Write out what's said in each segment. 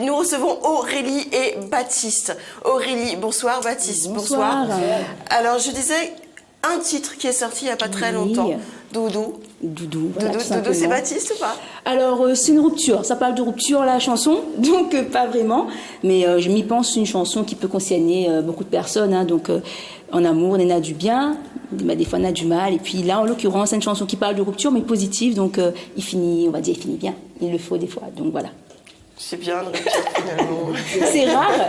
Nous recevons Aurélie et Baptiste. Aurélie, bonsoir. Baptiste, bonsoir. Alors, je disais un titre qui est sorti il n'y a pas très longtemps. Doudou. Doudou, voilà, Doudou, c'est Baptiste ou pas? Alors, c'est une rupture. Ça parle de rupture, la chanson, donc pas vraiment. Mais je m'y pense, c'est une chanson qui peut concerner beaucoup de personnes. Hein, donc, en amour, on en a du bien, des fois on a du mal. Et puis là, en l'occurrence, c'est une chanson qui parle de rupture, mais positive. Donc, il finit bien. Il le faut des fois. Donc, voilà. C'est bien une rupture finalement.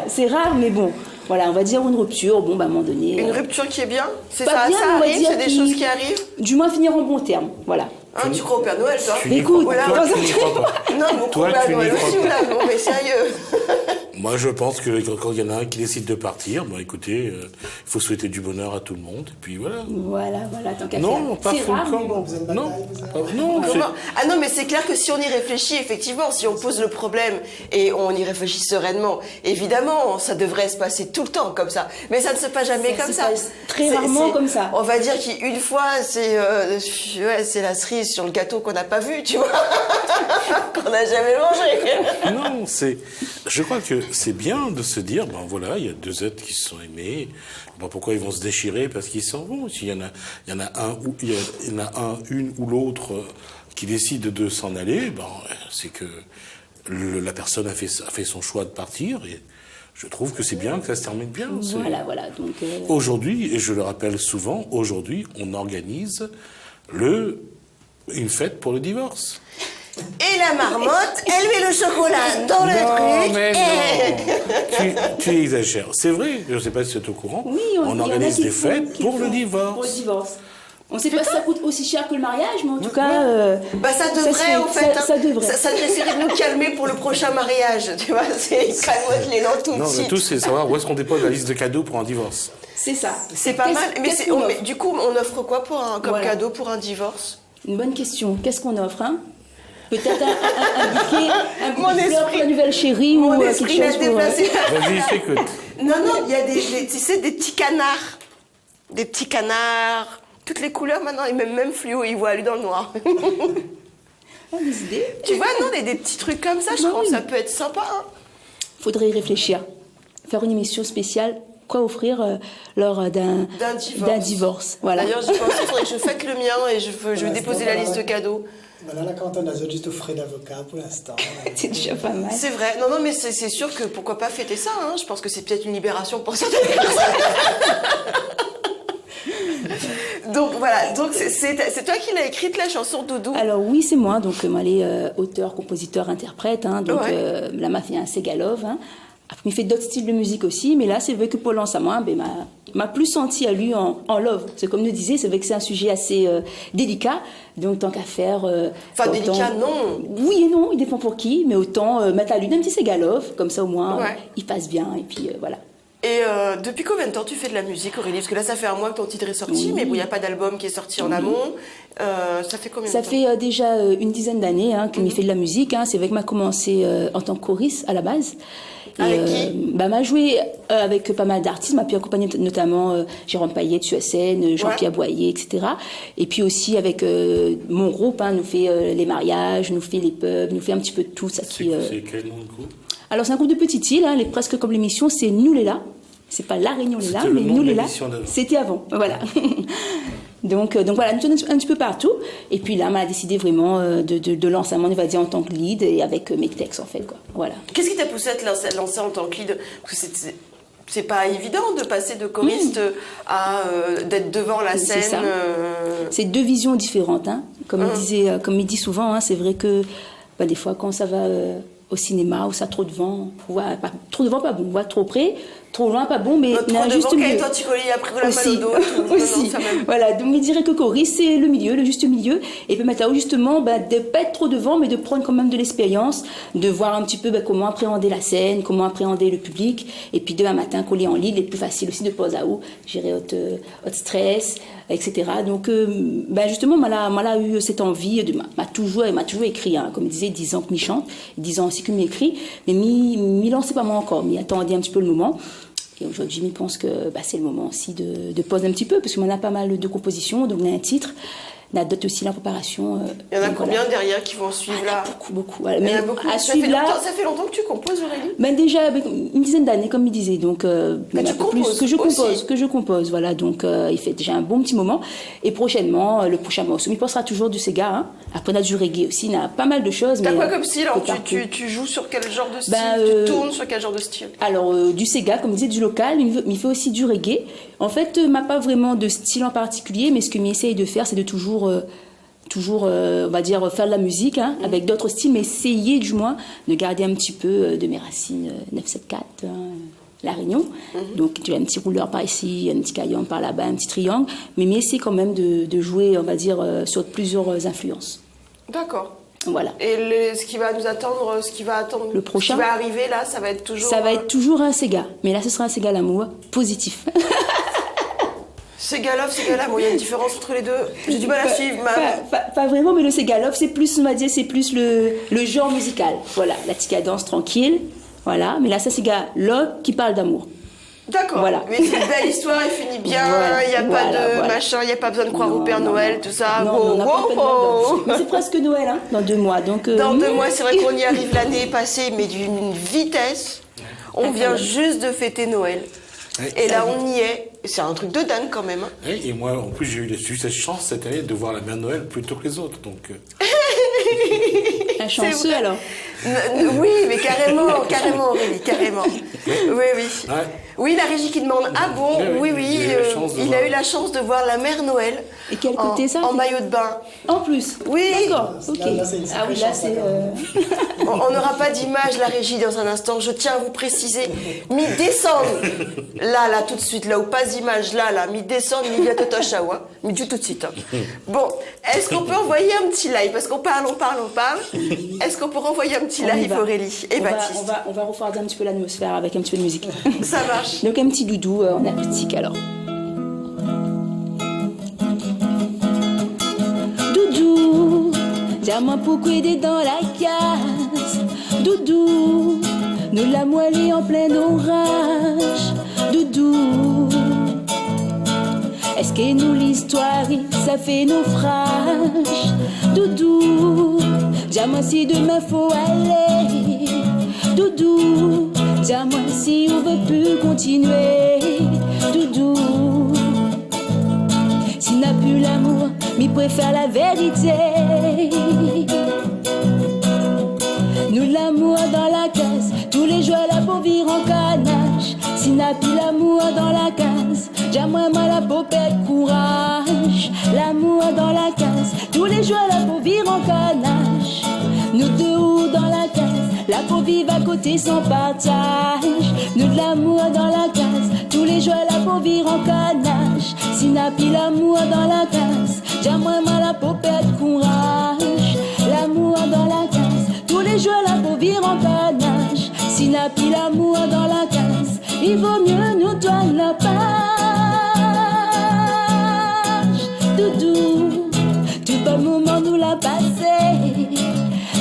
C'est rare, mais bon. Voilà, on va dire une rupture, bon, bah, à un moment donné. Une rupture qui est bien? C'est pas ça, bien, ça arrive, c'est des choses qui arrivent? Du moins finir en bon terme, voilà. Hein, tu crois au Père Noël, toi? Écoute, voilà. Toi, tu n'y crois pas. Non, mon Père Noël aussi, là, non, mais sérieux. Moi, je pense que quand il y en a un qui décide de partir, bon, écoutez, il faut souhaiter du bonheur à tout le monde, et puis voilà. Voilà, tant qu'à Non, faire. pas C'est rare, mais bon. Non, Ah non, mais c'est clair que si on y réfléchit, effectivement, si on pose le problème et on y réfléchit sereinement, évidemment, ça devrait se passer tout le temps comme ça. Mais ça ne se passe jamais comme ça. Très rarement comme ça. On va dire qu'une fois, c'est la cerise sur le gâteau qu'on n'a pas vu, tu vois, qu'on n'a jamais mangé. Non, je crois que c'est bien de se dire, ben voilà, il y a deux êtres qui se sont aimés. Ben pourquoi ils vont se déchirer parce qu'ils s'en vont? S'il y en a une ou l'autre qui décide de s'en aller, ben c'est que la personne a fait son choix de partir. Et je trouve que c'est bien que ça se termine bien. Voilà. Donc aujourd'hui, et je le rappelle souvent, aujourd'hui, on organise une fête pour le divorce. Et la marmotte, elle met le chocolat dans le truc. Mais non. Tu exagères. C'est vrai, je ne sais pas si tu es au courant. Oui, on organise des fêtes pour le divorce. Pour le divorce. On ne sait pas si ça coûte aussi cher que le mariage, mais en tout cas... ça devrait, en fait. Ça devrait. Ça essaierait de nous calmer pour le prochain mariage, tu vois. C'est calme l'élan tout de Non, suite. mais tout, c'est savoir où est-ce qu'on dépose la liste de cadeaux pour un divorce. C'est ça. C'est pas mal. Mais du coup, on offre quoi comme cadeau pour un divorce? Une bonne question. Qu'est-ce qu'on offre, hein? Peut-être un bouquet de fleurs pour la nouvelle chérie ou quelque chose pour... Vas-y, écoute. Non, il y a des petits canards. Des petits canards. Toutes les couleurs maintenant, et même fluo, ils voient lui dans le noir. Des idées. Tu vois, non, des petits trucs comme ça, je trouve que ça peut être sympa. Hein. Faudrait y réfléchir. Faire une émission spéciale. Quoi offrir lors d'un divorce. Voilà. D'ailleurs, je pense qu'il faudrait que je fête le mien et je vais déposer la liste de cadeaux. Voilà, quand on a juste aux frais d'avocat pour l'instant. C'est déjà pas mal. C'est vrai. Non, mais c'est sûr que pourquoi pas fêter ça. Hein. Je pense que c'est peut-être une libération pour certaines personnes. Donc voilà, c'est toi qui l'as écrite la chanson Doudou? Alors oui, c'est moi, donc moi les auteur, compositeur, interprète, hein, donc là m'a fait un Segalov, hein. Après, il fait d'autres styles de musique aussi, mais là c'est vrai que pour l'ensemble, m'a plus senti à lui en love. C'est comme nous disait, c'est vrai que c'est un sujet assez délicat, donc tant qu'à faire... Enfin délicat, non. Oui et non, il dépend pour qui, mais autant mettre à lui un petit Segalov, comme ça au moins il passe bien, et puis voilà. Et depuis combien de temps tu fais de la musique, Aurélie? Parce que là, ça fait un mois que ton titre est sorti, mais bon, il n'y a pas d'album qui est sorti en amont. Ça fait combien de temps? Ça fait déjà une dizaine d'années que je fais de la musique. Hein. C'est vrai que m'a commencé en tant que choriste à la base. Avec qui? M'a joué avec pas mal d'artistes, m'a pu accompagner notamment Jérôme Payet, USN, Jean-Pierre Boyer, etc. Et puis aussi avec mon groupe, nous fait les mariages, nous fait les pubs, nous fait un petit peu de tout. Ça c'est quel nom de groupe? Alors c'est un groupe de petites îles, presque comme l'émission, c'est Nous les là. C'est pas La Réunion les là, mais Nous les là. C'était avant, voilà. Donc voilà, nous sommes un petit peu partout. Et puis là, on a décidé vraiment de lancer, on va dire, en tant que lead et avec mes textes, en fait, quoi. Voilà. Qu'est-ce qui t'a poussé à te lancer en tant que lead? Parce que c'est pas évident de passer de choriste à d'être devant la scène. C'est deux visions différentes, hein. Comme il dit souvent, c'est vrai que des fois, quand ça va au cinéma, où ça trop devant, trop devant, pas bon, on voit trop près. Trop loin, pas bon, mais trop juste devant, milieu. toi, tu colles après la balle au dos. Aussi. Voilà, donc je dirais que choriste, c'est le milieu, le juste milieu. Et puis maintenant, justement, de ne pas être trop devant, mais de prendre quand même de l'expérience, de voir un petit peu comment appréhender la scène, comment appréhender le public. Et puis demain matin, coller en lead, c'est plus facile aussi de poser à où, gérer votre stress, etc. Donc, justement, m'a eu cette envie, m'a toujours écrit, comme il disait, 10 ans que m'y chante, 10 ans aussi que m'y écrit, mais m'y lançait pas moi encore, m'y attendait un petit peu le moment. Et aujourd'hui, je pense que c'est le moment aussi de poser un petit peu, parce qu'on a pas mal de compositions, donc on a un titre. On a d'autres aussi en préparation. Il y en a donc combien voilà. derrière qui vont suivre là? Beaucoup. Il y en a Mais beaucoup. à Ça suivre fait là, longtemps- ça fait longtemps que tu composes, Aurélie? ben déjà une dizaine d'années, comme il disait, donc même tu un peu plus composes aussi. que je compose, voilà. Donc il fait déjà un bon petit moment. Et prochainement, le prochain morceau, il passera toujours du Sega. Hein. Après, on a du reggae aussi, on a pas mal de choses. T'as mais, quoi comme style? Alors, peu partout. tu joues sur quel genre de style? Ben, Tu tournes sur quel genre de style? Alors, du Sega, comme il disait, du local, mais il fait aussi du reggae. En fait, m'a pas vraiment de style en particulier, mais ce que m'essaye de faire, c'est de toujours, on va dire, faire de la musique avec d'autres styles, mais essayer du moins de garder un petit peu de mes racines 974, La Réunion. Donc, tu as un petit rouleur par ici, un petit caillon par là-bas, un petit triangle, mais essayer quand même de jouer, on va dire, sur plusieurs influences. D'accord. Voilà. Et ce qui va nous attendre, Le prochain, ce qui va arriver là, ça va être toujours. Ça va être toujours un Sega, mais là, ce sera un Sega l'amour positif. Sega Love, Sega Love, bon, il y a une différence entre les deux. J'ai du mal à suivre. Pas vraiment, mais le Sega Love, c'est plus, on va dire, c'est plus le genre musical. Voilà, la petite cadence tranquille. Voilà, mais là, ça, Sega Love qui parle d'amour. D'accord. Voilà. Mais c'est une belle histoire, elle finit bien. Il n'y a pas de machin, il n'y a pas besoin de croire au Père Noël, tout ça. Non, on n'a pas fait de Noël. Mais c'est presque Noël, hein, dans 2 mois. Donc, Dans 2 mois, c'est vrai qu'on y arrive, l'année est passée, mais d'une vitesse. On vient juste de fêter Noël. Et là, on y est. C'est un truc de dingue quand même. Hein. Et moi, en plus, j'ai eu cette chance cette année de voir la mère Noël plutôt que les autres. Donc, un chanceux, vrai. alors. Oui, mais carrément, Aurélie, carrément. Oui. ouais. Oui, la régie qui demande. Ah bon, oui, il a eu la chance de voir la mère Noël. Et quel côté ça En maillot de bain. En plus. Oui. D'accord. Ok. Là, c'est une Ah oui, là, c'est. On n'aura pas d'image, la régie, dans un instant. Je tiens à vous préciser. Mi-décembre. Là, tout de suite. Là où pas d'image. Là. Mi-décembre, mi-viatotochao. Hein. Mi-du tout de suite. Hein. Bon, est-ce qu'on peut envoyer un petit live? Parce qu'on parle. Est-ce qu'on peut envoyer un petit On y live, va. Aurélie et Baptiste? On va refroidir un petit peu l'atmosphère avec un petit peu de musique. Ça marche. Donc un petit doudou en acoustique alors. Doudou, dis-moi pourquoi il est dans la case. Doudou, nous la moellée en plein orage. Doudou, est-ce que nous l'histoire ça fait naufrage? Doudou, dis-moi si demain faut aller. Doudou, dis-moi si on veut plus continuer. Doudou, s'il n'a plus l'amour, mais préfère la vérité. Nous l'amour dans la case, tous les jours la peau vire en canache. S'il n'a plus l'amour dans la case, dis-moi la peau perd courage. L'amour dans la case, tous les jours la peau vire en canache. Nous deux ou dans la case, la peau vive à côté sans partage. Nous de l'amour dans la case, tous les jours la peau vire en canache. S'il n'a plus l'amour dans la case, dis-moi la peau perd courage. L'amour dans la case, tous les jours la peau vire en canache. S'il n'a plus l'amour dans la case, il vaut mieux nous donner la page. Doudou, tout bon moment nous l'a passé.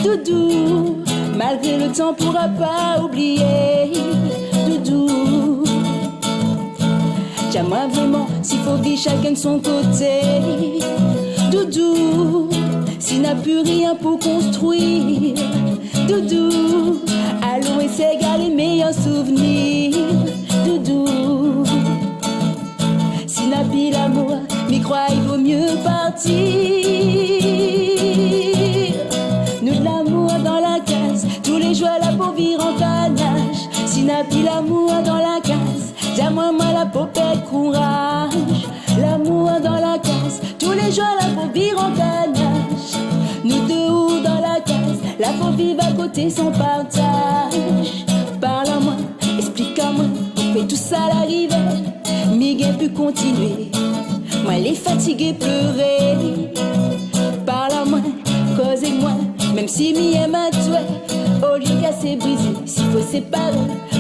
Doudou, malgré le temps pourra pas oublier. Doudou, dis-moi vraiment s'il faut vivre chacun de son côté. Doudou, s'il n'a plus rien pour construire. Doudou, allons et s'égale les meilleurs souvenirs. Doudou, s'il n'a plus l'amour, m'y crois il vaut mieux partir. Nous de l'amour dans la case, tous les jours la peau vire en canache. S'il n'a plus l'amour dans la case, dis-moi la peau perd courage. L'amour dans la case, tous les jours la peau vire en canache. Nous deux ou dans la case, la peau vive à côté sans partage. Parle-moi, explique-moi, pourquoi tout ça l'arrivée. Miguel peut continuer, moi les fatigués pleurer. Parle-moi, causez-moi, même si m'y aime à toi. Au lieu qu'à se briser, s'il faut séparer,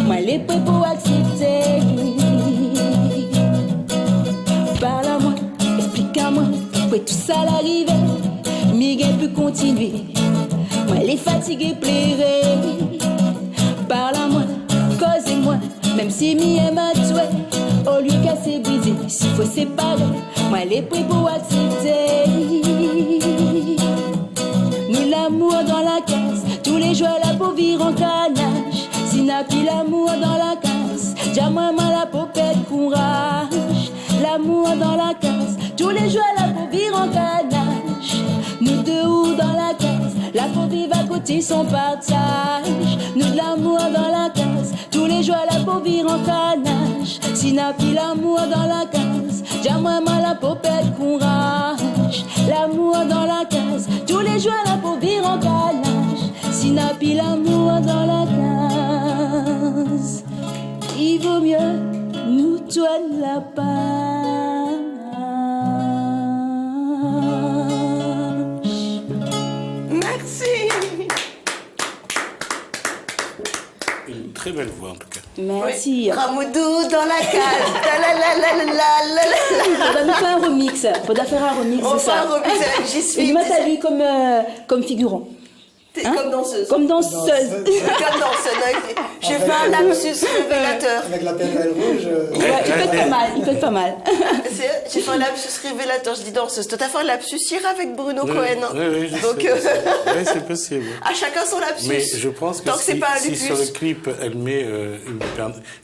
moi les prêts pour accepter. Parle-moi, explique-moi, pourquoi tout ça l'arrivée. Miguel peut continuer, moi les fatigués pleurer. Parle-moi, causez-moi, même si m'y aime à toi. Au lieu qu'à se briser, s'il faut séparer, moi les prêts pour accepter. l'amour dans la case, tous les jours la peau vire en canage. Si n'a plus l'amour dans la case, dis-moi la popette courage. L'amour dans la case, tous les jours la peau vire en canage. Nous deux ou dans la case, la peau vive à côté son partage. Nous de l'amour dans la case, tous les jours la peau vire en canage. Si n'a plus l'amour dans la case, dis-moi la popette courage. L'amour dans la case, tous les jours la peau vire en canage. Si n'a plus l'amour dans la case, il vaut mieux nous toi de la page. Merci. Une très belle voix en tout cas. Merci. Ramoudou dans la cage. Ta la la la la la la. Faudra nous faire un remix. Faudra faire un remix On de fait un ça. remix avec J'y Et suis. moi, t'as vu comme figurant. T'es Hein comme danseuse. Comme danseuse. Comme danseuse. J'ai fait un lapsus révélateur. Avec la pelle rouge. Ouais, il peut être pas mal. Il peut être pas mal. J'ai fait un lapsus révélateur, je dis danseuse. Toi, t'as fait un lapsus hier avec Bruno Oui, Cohen. oui, je Donc, sais. Oui, c'est possible. à chacun son lapsus. Mais je pense que Tant que c'est pas un si lupus. sur le clip, elle met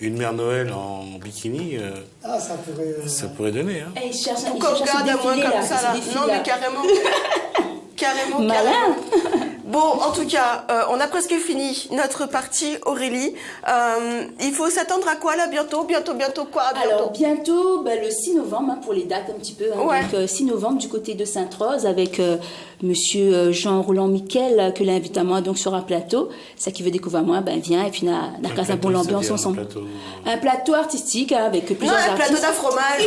une mère Noël en bikini, Ah, ça pourrait. ça pourrait donner. Hein. Et il cherche Pourquoi on regarde à moi comme ça, là Non, mais carrément. Carrément, Malin. carrément. Bon, en tout cas, on a presque fini notre partie, Aurélie. Il faut s'attendre à quoi, là, bientôt quoi, Alors, bientôt, le 6 novembre, pour les dates un petit peu. Hein, Ouais. Donc, 6 novembre, du côté de Sainte-Rose, avec monsieur Jean-Roland Miquel, que l'invite à moi donc, sur un plateau. Ça qui veut découvrir moi, viens, et puis on a casse un bon l'ambiance ensemble. Un plateau artistique hein, avec Non, plusieurs un plateau artistes. d'un fromage,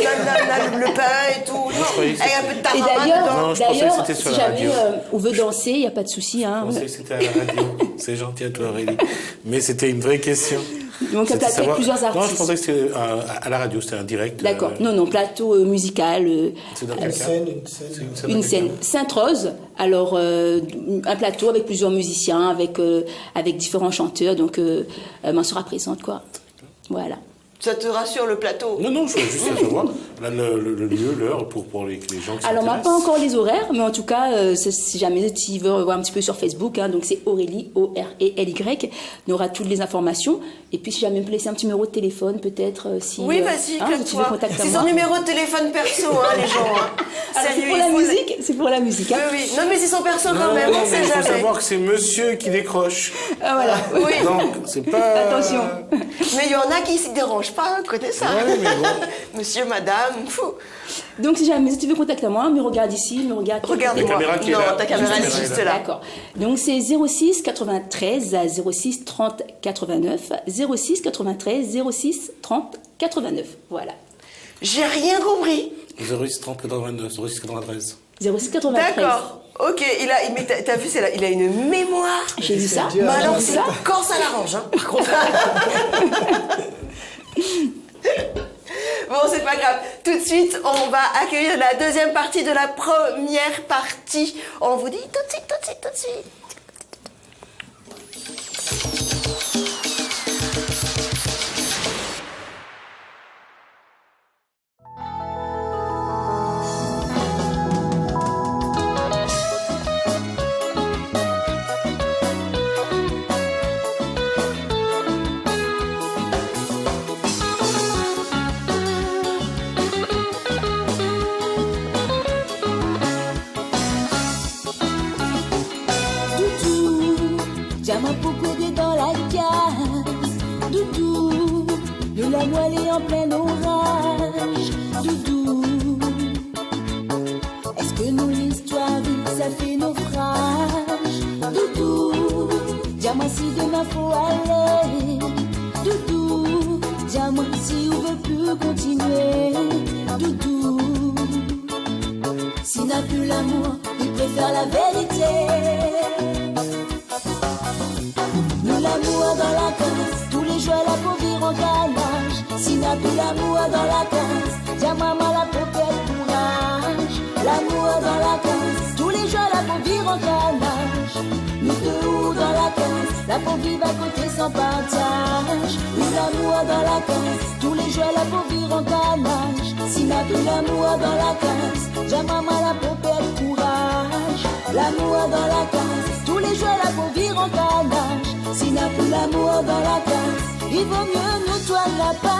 le pain et tout. croyais que Avec un peu de Et tarama dedans. Non, je pensais que d'ailleurs, c'était sur si la jamais radio. on veut danser, il n'y a pas de souci. Hein. Je pensais que c'était à la radio. C'est gentil à toi, Aurélie. Mais c'était une vraie question. Donc, un C'était plateau avec plusieurs Non, je artistes. pensais que c'était à la radio, c'était un direct. D'accord. Non, plateau musical. C'est dans quel Une cas scène, une C'est scène. scène Une dans quel scène cas Sainte-Rose, alors un plateau avec plusieurs musiciens, avec différents chanteurs, donc m'en sera présente quoi. Voilà. Ça te rassure, le plateau. Non, je voulais juste savoir là, le lieu, l'heure pour les gens qui Alors on n'a pas s'intéressent. encore les horaires, mais en tout cas, si jamais tu veux voir un petit peu sur Facebook, hein, donc c'est Aurélie, O-R-E-L-Y, on aura toutes les informations. Et puis si jamais on peut laisser un petit numéro de téléphone, peut-être si. Oui, vas-y, si tu veux claque-toi. contacter C'est moi. son numéro de téléphone perso, hein, les gens. Hein. Alors, c'est Sérieux, pour il la faut musique, c'est pour la musique. Hein. Oui. Non, mais c'est son perso quand Non, même, on mais sait il faut jamais. savoir que c'est monsieur qui décroche. Ah, voilà. Oui. Donc, c'est pas... Attention. Mais il y en a qui ne s'y dérangent pas, côté ça. Ouais, mais bon. Monsieur, madame, fou. Donc si jamais tu veux contacter moi, me regarde ici, me regarde. Regarde-moi. La caméra qui est Non, là. ta caméra Juste est juste là. là. D'accord. Donc c'est 06 93 06 30 89. 06 93 06 30 89. Voilà. J'ai rien compris. 06 30 89, 06 93. 06 93. D'accord. Ok, mais t'as vu, il a une mémoire. J'ai vu ça. Dieu. Bah alors, J'ai vu c'est ça. quand ça l'arrange, hein, par contre. Bon, c'est pas grave. Tout de suite, on va accueillir la deuxième partie de la première partie. On vous dit tout de suite, tout de suite, tout de suite. Doudou, diamant pour courir dans la case. Doudou, de la moelle en plein orage. Doudou, est-ce que nous l'histoire vite ça fait naufrage? Doudou, diamant si demain faut aller. Doudou, diamant si on veut plus continuer. Doudou, s'il n'a plus l'amour, il préfère la vérité. Nous l'amour dans la case, tous les jours la peau vire en calage. S'il n'a plus l'amour dans la case, dis à maman la peau perd courage. L'amour dans la case, tous les jours la peau vire en calage. Nous deux dans la case, la peau vive à côté sans partage. Nous l'amour dans la case, tous les jours la peau vire en calage. S'il n'a plus l'amour dans la case, dis à maman la peau perd courage. L'amour dans la case, tous les jours la pour vivre en canage. S'il n'a plus l'amour dans la case, il vaut mieux nous tourner la page.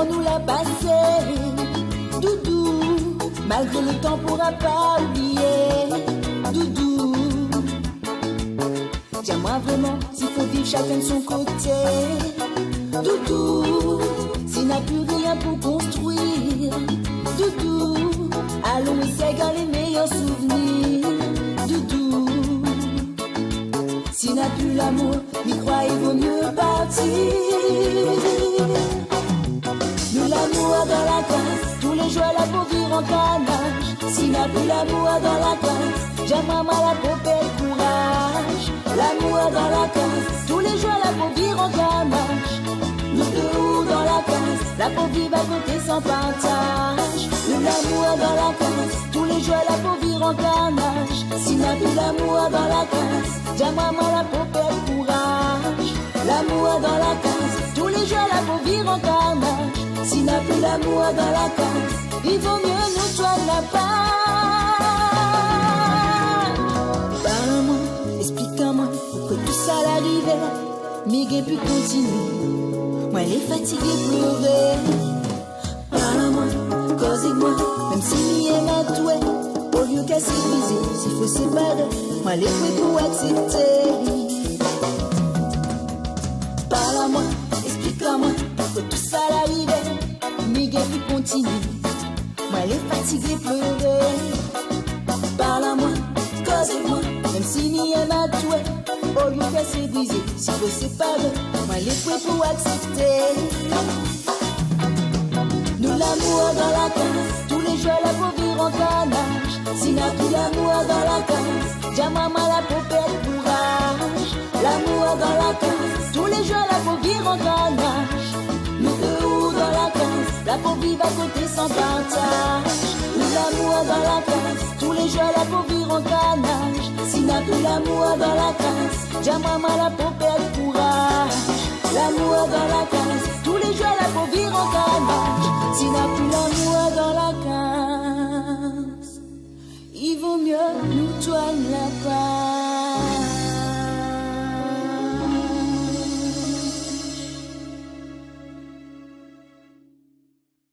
Nous l'a passé, Doudou, malgré le temps pourra pas oublier, Doudou. Dis-moi vraiment s'il faut vivre chacun de son côté, Doudou. S'il n'a plus rien pour construire, Doudou. Allons essayer les meilleurs souvenirs, Doudou. S'il n'a plus l'amour, il croit il vaut mieux partir. Nous l'amour dans la case, tous les jours la pour vivre en canage. S'il n'a plus l'amour dans la case, j'ai maman la pour perdre courage. L'amour dans la case, tous les jours la pour vivre en canage. Nous deux dans la case, la pour vivre à côté sans partage. Nous l'amour dans la case, tous les jours la pour vivre en canage. S'il n'a plus l'amour dans la case, j'ai maman la pour perdre courage. L'amour dans la case, tous les jours la pour vivre en canage. S'il n'a plus l'amour dans la case, il vaut mieux nous soigner la page. Parle-moi, explique-moi pourquoi tout ça l'arrivait. Miguel pu continuer, moi elle est fatiguée pleurer. Parle-moi, cause-moi, même si m'y est ma touée. Au lieu qu'à s'épuiser, s'il faut séparer, moi elle est prête pour accepter. Parle-moi, explique-moi pourquoi tout ça l'arrivait. Miguel pu continuer, moi elle est fatiguée pleurer. Parle-moi, cause-moi, même si m'y est ma touée. Au lieu qu'à se briser, s'il faut séparer, moi elle est prête pour accepter. Nous l'amour dans la case, tous les jours la pour vivre en canage. S'il n'a plus l'amour dans la case, j'ai maman la pour perdre courage. L'amour dans la case, tous les jours la pour vivre en canage. Nous deux dans la case, la pour vivre à côté sans partage. Nous l'amour dans la case, tous les jours la pour vivre en canage. S'il n'a plus l'amour dans la case, j'ai maman la pour perdre courage. L'amour dans la case, tous les jours la pour vivre en canage. S'il n'a plus l'amour